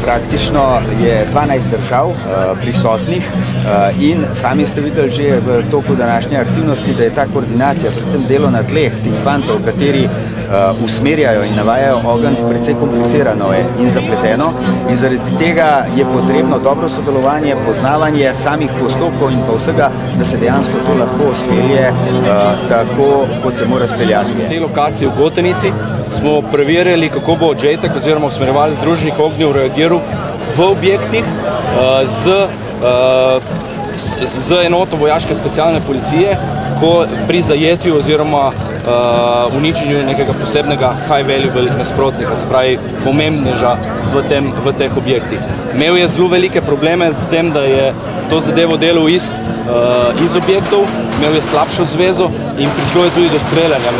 praktično je 12 držav prisotnih in sami ste videli že v toku današnje aktivnosti, da je ta koordinacija, predvsem delo na tleh tih fantov, kateri usmerjajo in navajajo ogenj, precej komplicirano je in zapleteno in zaradi tega je potrebno dobro sodelovanje, poznavanje samih postopkov in pa vsega, da se dejansko to lahko spelje tako, kot se mora speljati. Na tej lokaciji v Gotenici smo preverjali, kako bo JTAC oziroma usmerjevalec združenih ognjev reagiral v objektih z enoto vojaške specialne policije, ko pri zajetju oziroma uničenju nekega posebnega high valuable nasprotnika, se pravi pomembneža v teh objektih. Imel je zelo velike probleme s tem, da je to zadevo delal iz objektov, imel je slabšo zvezo in prišlo je tudi do streljanja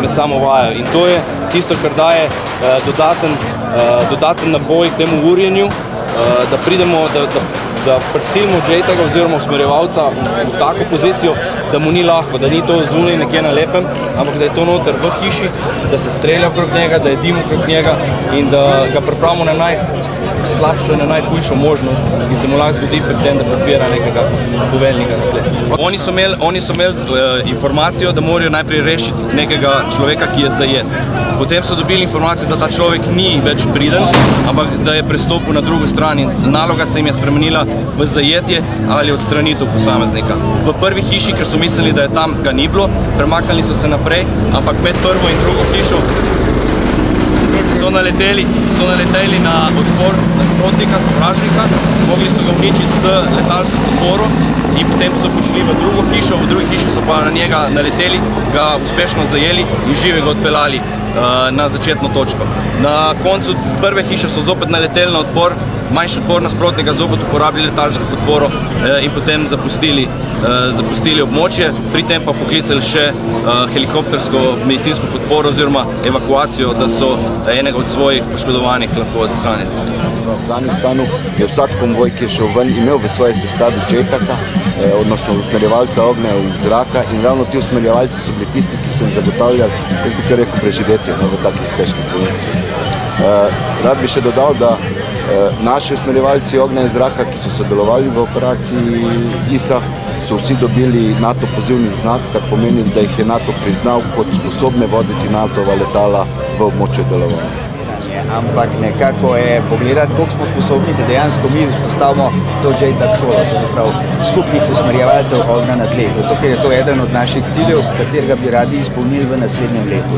med samo vajo. In to je tisto, kar daje dodaten naboj k temu urjenju, da pridemo, da prisilimo JTAC oziroma usmerjevalca v tako pozicijo, da mu ni lahko, da ni to zunaj nekje na lepem, ampak da je to noter v hiši, da se strelja okrog njega, da je dim okrog njega in da ga pripravimo na najslabšo in na najhujšo možnost, ki se mu lahko zgodi pri tem, da podpira nekega poveljnika na tle. Oni so imeli informacijo, da morajo najprej rešiti nekega človeka, ki je zajet. Potem so dobili informacijo, da ta človek ni več priden, ampak da je prestopil na drugo stran in naloga se jim je spremenila v zajetje ali odstranitev posameznika. V prvi hiši, ker so mislili, da je tam ga ni bilo, premaknili so se naprej, ampak med prvo in drugo hišo so naleteli na odpor nasprotnika, sovražnika, mogli so ga uničiti z letalsko podporo in potem so prišli v drugo hišo, v drugi hiši so pa na njega naleteli, ga uspešno zajeli in živega odpeljali na začetno točko. Na koncu prve hiše so zopet naleteli na odpor, manjši odpor nasprotnika, zopet uporabili letalsko podporo in potem zapustili območje, pri tem pa poklicali še helikoptersko medicinsko podporo oziroma evakuacijo, da so enega od svojih poškodovanih lahko odstranili. V Afganistanu je vsak konvoj, ki je šel ven, imel v svoji sestavi JTAC-a, odnosno usmerjevalca ognja iz zraka in ravno ti usmerjevalci so bili tisti, ki so jim zagotavljali, jaz bi kar rekel, preživetje v takih težkih vojnah. Rad bi še dodal, da naši usmerjevalci ognja iz zraka, ki so sodelovali v operaciji ISAF, so vsi dobili NATO pozivni znak, kar pomeni, da jih je NATO priznal kot sposobne voditi NATO-va letala v območju delovanja. Ampak nekako je pogledati, koliko smo sposobni, da dejansko mi vzpostavimo to JTAC šolo, to se pravi skupnih usmerjevalcev ognja na tleh, zato ker je to eden od naših ciljev, katerega bi radi izpolnili v naslednjem letu.